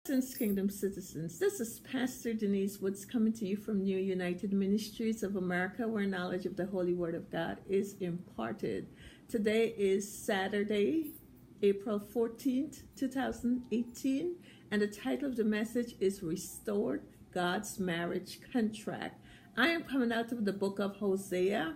Kingdom citizens, this is Pastor Denise Woods coming to you from New United Ministries of America, where knowledge of the Holy Word of God is imparted. Today is Saturday, April 14th, 2018, and the title of the message is Restored God's Marriage Contract. I am coming out of the book of Hosea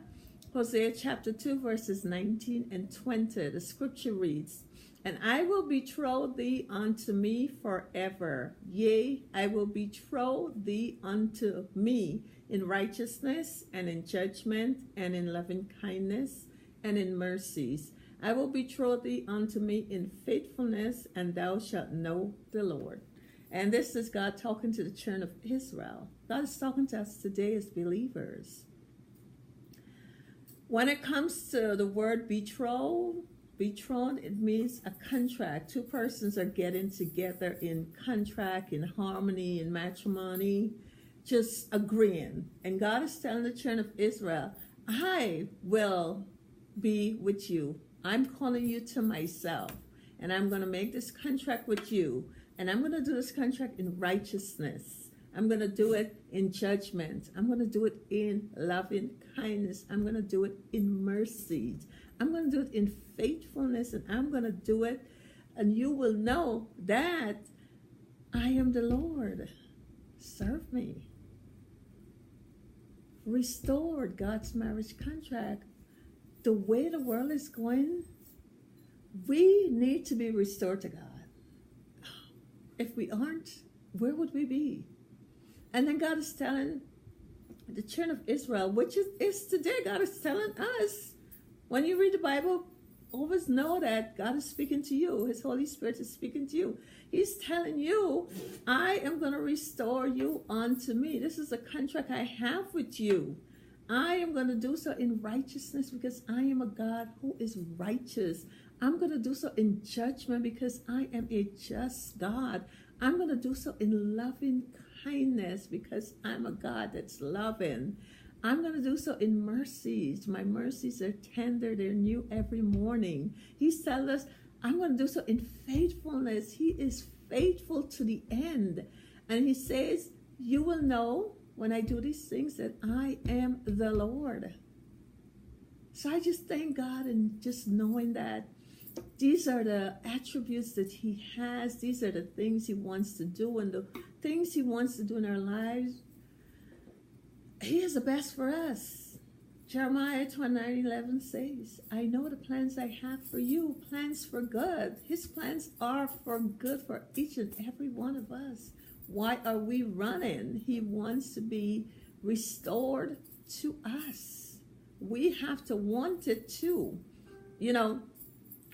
chapter 2, verses 19 and 20. The scripture reads, "And I will betroth thee unto me forever. Yea, I will betroth thee unto me in righteousness and in judgment and in loving kindness and in mercies. I will betroth thee unto me in faithfulness, and thou shalt know the Lord." And this is God talking to the children of Israel. God is talking to us today as believers. When it comes to the word betroth, it means a contract. Two persons are getting together in contract, in harmony, in matrimony, just agreeing. And God is telling the children of Israel, I will be with you. I'm calling you to myself. And I'm going to make this contract with you. And I'm going to do this contract in righteousness. I'm going to do it in judgment. I'm going to do it in loving kindness. I'm going to do it in mercy. I'm going to do it in faithfulness, and I'm going to do it, and you will know that I am the Lord. Serve me. Restored God's marriage contract. The way the world is going, we need to be restored to God. If we aren't, where would we be? And then God is telling the children of Israel, which is today, God is telling us, when you read the Bible, always know that God is speaking to you. His Holy Spirit is speaking to you. He's telling you, I am going to restore you unto me. This is a contract I have with you. I am going to do so in righteousness because I am a God who is righteous. I'm going to do so in judgment because I am a just God. I'm going to do so in loving kindness because I'm a God that's loving. I'm going to do so in mercies. My mercies are tender. They're new every morning. He's telling us, I'm going to do so in faithfulness. He is faithful to the end. And he says, you will know when I do these things that I am the Lord. So I just thank God, and just knowing that these are the attributes that he has. These are the things he wants to do, and the things he wants to do in our lives. He is the best for us. Jeremiah 29:11 says, I know the plans I have for you, plans for good. His plans are for good for each and every one of us. Why are we running? He wants to be restored to us. We have to want it too. You know,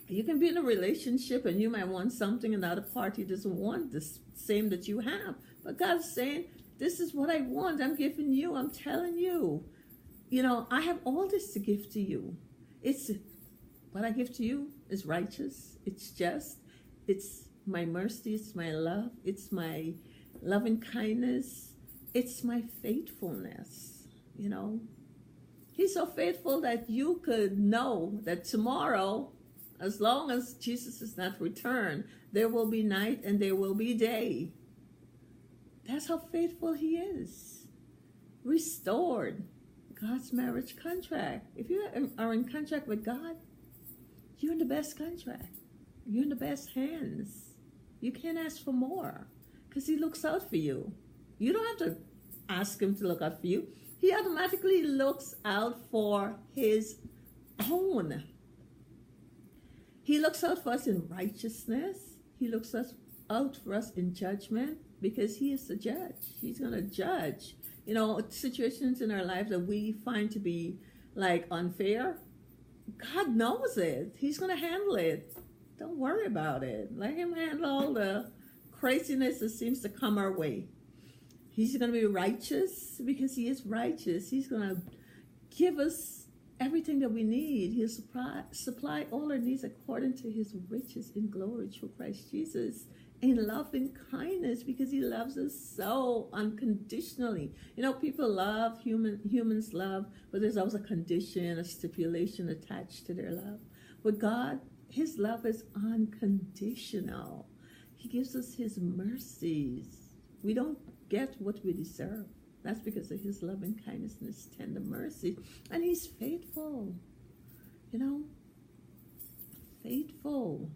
you can be in a relationship and you might want something and the other party doesn't want the same that you have. But God's saying, this is what I want. I'm giving you. I'm telling you. You know, I have all this to give to you. It's what I give to you is righteous. It's just. It's my mercy. It's my love. It's my loving kindness. It's my faithfulness. You know, he's so faithful that you could know that tomorrow, as long as Jesus is not returned, there will be night and there will be day. That's how faithful he is. Restored God's marriage contract. If you are in contract with God, you're in the best contract. You're in the best hands. You can't ask for more because he looks out for you. You don't have to ask him to look out for you. He automatically looks out for his own. He looks out for us in righteousness. He looks out for us in judgment because he is the judge. He's going to judge. You know, situations in our life that we find to be like unfair, God knows it. He's going to handle it. Don't worry about it. Let him handle all the craziness that seems to come our way. He's going to be righteous because he is righteous. He's going to give us everything that we need. He'll supply all our needs according to his riches in glory through Christ Jesus, in loving kindness, because he loves us so unconditionally. You know, people love, humans love, but there's always a condition, a stipulation attached to their love. With God, his love is unconditional. He gives us his mercies. We don't get what we deserve. That's because of his loving kindness and his tender mercy. And he's faithful. You know, faithful.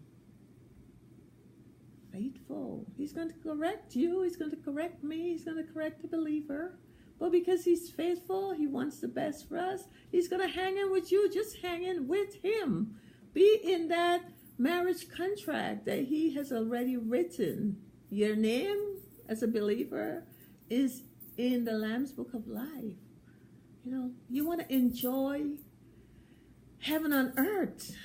Faithful. He's going to correct you. He's going to correct me. He's going to correct the believer. But because he's faithful, he wants the best for us. He's going to hang in with you. Just hang in with him. Be in that marriage contract that he has already written. Your name as a believer is in the Lamb's Book of Life. You know, you want to enjoy heaven on earth.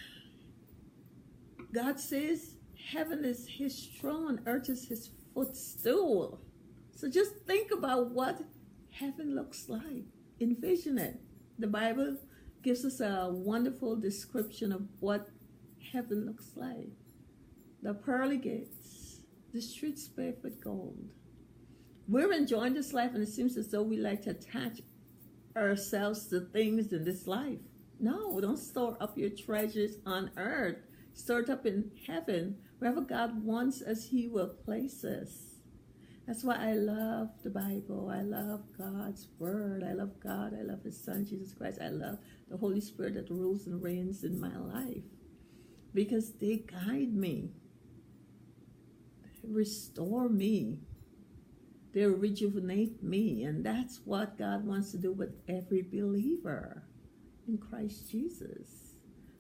God says heaven is his throne, earth is his footstool. So just think about what heaven looks like. Envision it. The Bible gives us a wonderful description of what heaven looks like. The pearly gates, the streets paved with gold. We're enjoying this life, and it seems as though we like to attach ourselves to things in this life. No, don't store up your treasures on earth. Store it up in heaven. Wherever God wants us, he will place us. That's why I love the Bible. I love God's word. I love God. I love his son, Jesus Christ. I love the Holy Spirit that rules and reigns in my life. Because they guide me. They restore me. They rejuvenate me. And that's what God wants to do with every believer in Christ Jesus.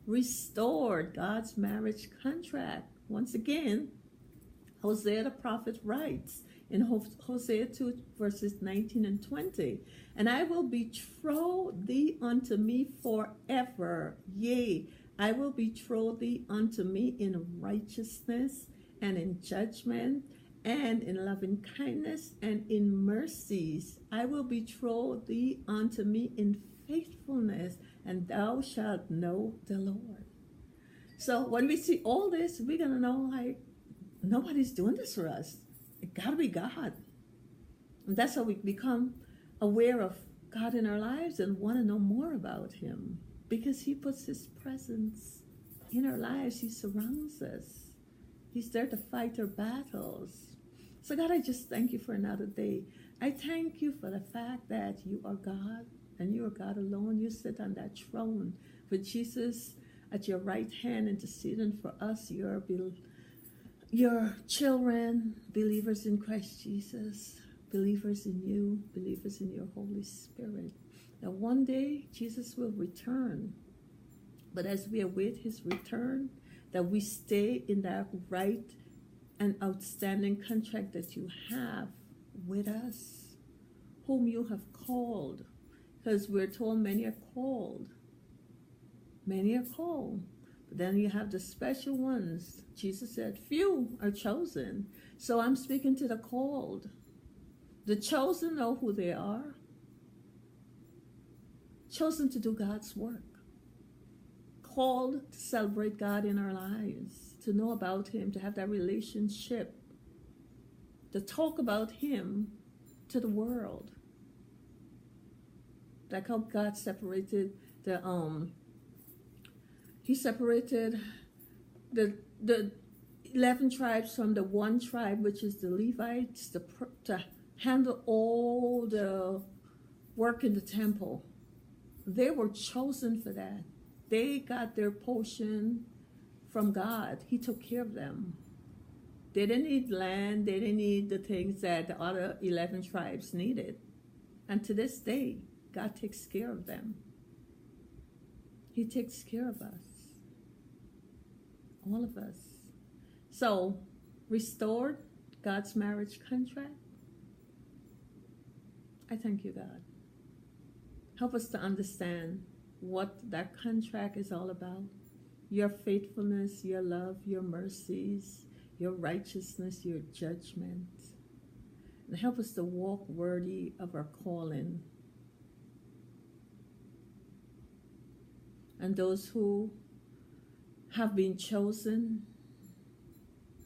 Restored God's marriage contract. Once again, Hosea the prophet writes in Hosea 2 verses 19 and 20, and I will betroth thee unto me forever. Yea, I will betroth thee unto me in righteousness and in judgment and in loving kindness and in mercies. I will betroth thee unto me in faithfulness, and thou shalt know the Lord. So when we see all this, we're going to know, like, nobody's doing this for us. It got to be God. And that's how we become aware of God in our lives and want to know more about him. Because he puts his presence in our lives. He surrounds us. He's there to fight our battles. So God, I just thank you for another day. I thank you for the fact that you are God and you are God alone. You sit on that throne with Jesus at your right hand interceding for us, your children, believers in Christ Jesus, believers in you, believers in your Holy Spirit. Now one day Jesus will return. But as we await his return, that we stay in that right and outstanding contract that you have with us, whom you have called. Because we're told many are called. Many are called. But then you have the special ones. Jesus said, few are chosen. So I'm speaking to the called. The chosen know who they are. Chosen to do God's work. Called to celebrate God in our lives. To know about him. To have that relationship. To talk about him to the world. Like how God separated he separated the 11 tribes from the one tribe, which is the Levites, to handle all the work in the temple. They were chosen for that. They got their portion from God. He took care of them. They didn't need land. They didn't need the things that the other 11 tribes needed. And to this day, God takes care of them. He takes care of us. All of us. So, restored God's marriage contract. I thank you, God. Help us to understand what that contract is all about. Your faithfulness, your love, your mercies, your righteousness, your judgment. And help us to walk worthy of our calling. And those who have been chosen,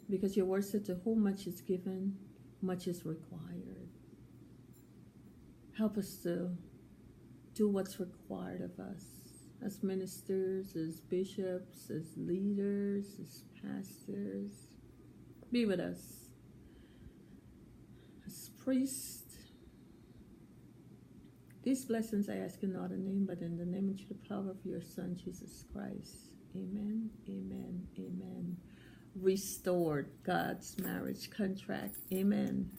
because your word said to whom much is given, much is required. Help us to do what's required of us as ministers, as bishops, as leaders, as pastors. Be with us. As priest, these blessings I ask in not a name, but in the name and the power of your Son, Jesus Christ. Amen, amen, amen. Restored God's marriage contract. Amen.